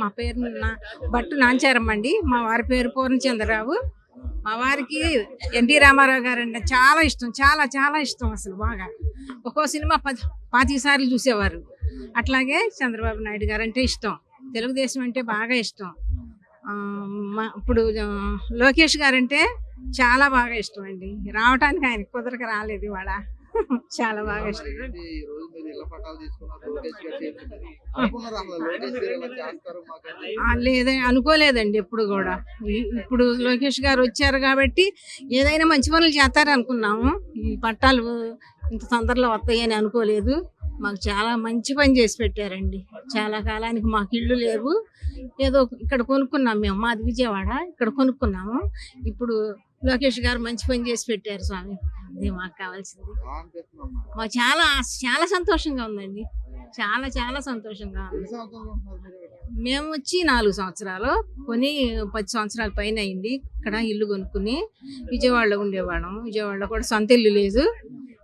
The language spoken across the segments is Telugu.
మా పేరు భట్టు నాంచారమ్మ అండి. మా వారి పేరు పూర్ణచంద్రరావు. మా వారికి ఎన్టీ రామారావు గారు అంటే చాలా ఇష్టం, చాలా చాలా ఇష్టం. అసలు బాగా ఒక్కో సినిమా 25 సార్లు చూసేవారు. అట్లాగే చంద్రబాబు నాయుడు గారు అంటే ఇష్టం, తెలుగుదేశం అంటే బాగా ఇష్టం. ఇప్పుడు లోకేష్ గారు అంటే చాలా బాగా ఇష్టం అండి. రావటానికి ఆయన కుదరక రాలేదు ఇవాళ. చాలా బాగా ఇష్టం. లేదే అనుకోలేదండి ఎప్పుడు కూడా. ఇప్పుడు లోకేష్ గారు వచ్చారు కాబట్టి ఏదైనా మంచి పనులు చేస్తారు అనుకున్నాము. ఈ పట్టాలు ఇంత తొందరలో వస్తాయని అనుకోలేదు. మాకు చాలా మంచి పని చేసి పెట్టారండి. చాలా కాలానికి మాకు ఇళ్ళు లేవు, ఏదో ఇక్కడ కొనుక్కున్నాం మేము. మాది విజయవాడ, ఇక్కడ కొనుక్కున్నాము. ఇప్పుడు లోకేష్ గారు మంచి పని చేసి పెట్టారు స్వామి. అది మాకు కావాల్సింది. మాకు చాలా చాలా సంతోషంగా ఉందండి. చాలా చాలా సంతోషంగా ఉంది. మేము వచ్చి 4 సంవత్సరాలు, కొని 10 సంవత్సరాల పైన అయింది. ఇక్కడ ఇల్లు కొనుక్కుని విజయవాడలో ఉండేవాళ్ళం. విజయవాడలో కూడా సొంత ఇల్లు లేదు,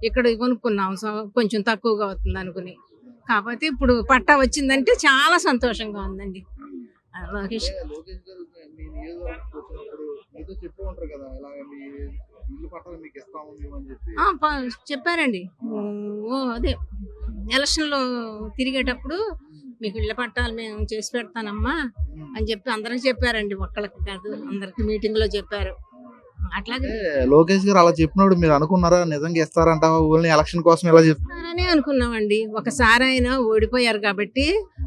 ఇక్కడ కొనుక్కున్నాం. కొంచెం తక్కువగా అవుతుంది అనుకుని. కాకపోతే ఇప్పుడు పట్టా వచ్చిందంటే చాలా సంతోషంగా ఉందండి. లోకేష్ చెప్పారండి. అదే ఎలక్షన్లో తిరిగేటప్పుడు మీకు ఇళ్ల పట్టాలు మేము చేసి పెడతానమ్మా అని చెప్పి అందరికి చెప్పారండి. ఒక్కళ్ళకి కాదు, అందరికి మీటింగ్ లో చెప్పారు. అట్లాగే లోకేష్ గారు అలా చెప్పినప్పుడు మీరు అనుకున్నారా నిజంగా ఇస్తారంట ఓన్లీ ఎలక్షన్ కోసం ఇలా చెప్తారనే అనుకున్నామండి. ఒకసారి ఆయన ఓడిపోయారు కాబట్టి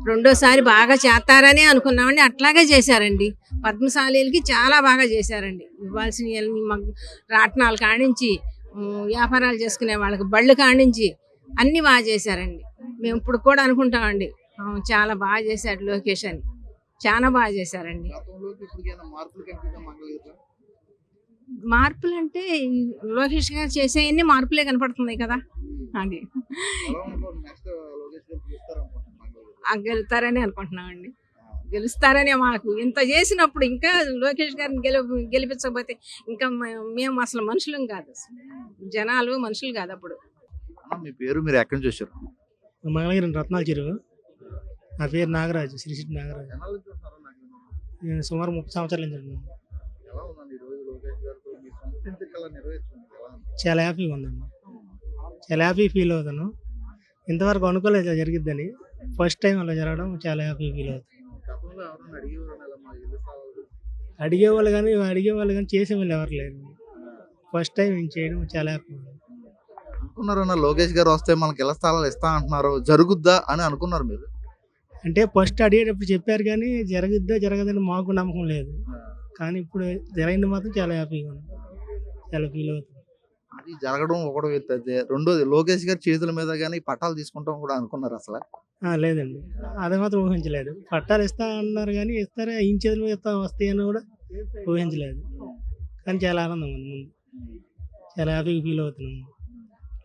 రెండోసారి బాగా చేస్తారనే అనుకున్నామండి. అట్లాగే చేశారండి. పద్మశాలీలకి చాలా బాగా చేశారండి. ఇవ్వాల్సిన రాట్నాలు కానించి, వ్యాపారాలు చేసుకునే వాళ్ళకి బళ్ళు కానించి అన్ని బాగా చేశారండి. మేము ఇప్పుడు కూడా అనుకుంటామండి, చాలా బాగా చేశాడు లోకేష్ అని. చాలా బాగా చేశారండి. మార్పులు అంటే లోకేష్ గారు చేసేవన్నీ మార్పులే కనపడుతున్నాయి కదా. అది గెలుస్తారని అనుకుంటున్నామండి. గెలుస్తారనే మాకు ఇంత చేసినప్పుడు ఇంకా లోకేష్ గారిని గెలిపించకపోతే ఇంకా మేము అసలు మనుషులం కాదు, జనాలు మనుషులు కాదు. అప్పుడు మీ పేరు, మీరు ఎక్కడి నుంచి వచ్చారు? మంగళగిరి రత్నాల చెరువు. నా పేరు నాగరాజు, శ్రీశెట్టి నాగరాజు. నేను సుమారు 30 సంవత్సరాల నుంచి. చాలా హ్యాపీగా ఉందండి. చాలా హ్యాపీ ఫీల్ అవుతాను. ఇంతవరకు అనుకోలేదు జరిగిద్దని. ఫస్ట్ టైం అలా జరగడం చాలా హ్యాపీ ఫీల్ అవుతాను. అడిగేవాళ్ళు కానీ చేసేవాళ్ళు ఎవరు లేరు. ఫస్ట్ టైం చేయడం చాలా హ్యాపీ. అనుకున్నారన్న లోకేష్ గారు వస్తే మనకి ఇళ్ల స్థలాలు ఇస్తా అంటున్నారు, జరుగుద్దా అని అనుకున్నారు మీరు? అంటే ఫస్ట్ అడిగేటప్పుడు చెప్పారు కానీ జరుగుద్దా జరగదని మాకు నమ్మకం లేదు. కానీ ఇప్పుడు జరిగింది మాత్రం చాలా హ్యాపీగా ఉంది, చాలా ఫీల్ అవుతుంది. అది జరగడం ఒకటి అయితే, రెండోది లోకేష్ గారి చేతుల మీద కానీ పట్టాలు తీసుకుంటాం కూడా అనుకున్నారు అసలు? లేదండి, అది మాత్రం ఊహించలేదు. పట్టాలు ఇస్తా అన్నారు కానీ ఇస్తారా ఈయన చేతుల మీద వస్తాయని కూడా ఊహించలేదు. కానీ చాలా ఆనందం ఉంది, ముందు చాలా హ్యాపీగా ఫీల్ అవుతున్నాము.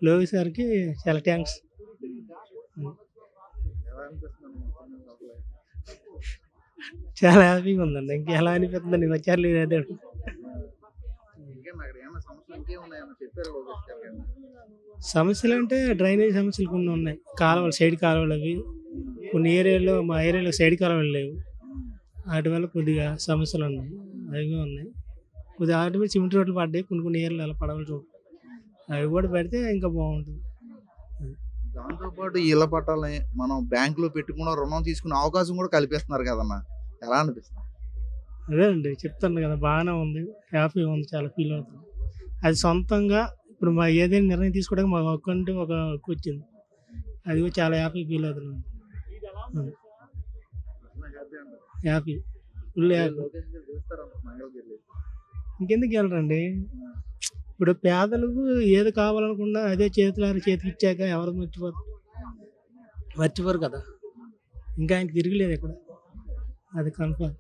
లోకేష్ గారికి చాలా థ్యాంక్స్. చాలా హ్యాపీగా ఉందండి. ఇంకెలా అనిపిస్తుందండి వచ్చారు. సమస్యలు అంటే డ్రైనేజ్ సమస్యలు కొన్ని ఉన్నాయి. కాలువలు, సైడ్ కాలువలు, అవి కొన్ని ఏరియాలో, మా ఏరియాలో సైడ్ కాలువలు లేవు. వాటి వల్ల కొద్దిగా సమస్యలు ఉన్నాయి, అవి ఉన్నాయి. కొద్దిగా వాటి మీద సిమెంట్ రోడ్లు పడ్డాయి, కొన్ని ఏరియాలు అలా పడవలు చూడు. అవి కూడా పెడితే ఇంకా బాగుంటుంది. దాంతోపాటు ఇళ్ల పట్టాలని మనం బ్యాంకులో పెట్టుకున్న రుణం తీసుకునే అవకాశం కూడా కల్పిస్తున్నారు కదన్నా, ఎలా అనిపిస్తుంది? అదే అండి చెప్తాను కదా, బాగానే ఉంది, హ్యాపీగా ఉంది, చాలా ఫీల్ అవుతుంది. అది సొంతంగా ఇప్పుడు మా ఏదైనా నిర్ణయం తీసుకోవడానికి మాకు హక్కు అంటే ఒక హక్కు వచ్చింది. అది కూడా చాలా హ్యాపీ ఫీల్ అవుతున్నాం. Happy, full happy. ఇంకెందుకు వెళ్ళరండి? ఇప్పుడు పేదలకు ఏది కావాలనుకున్నా అదే చేతికి ఇచ్చాక ఎవరు మర్చిపోరు కదా. ఇంకా ఆయనకి తిరగలేదు ఇక్కడ, అది కన్ఫర్మ్.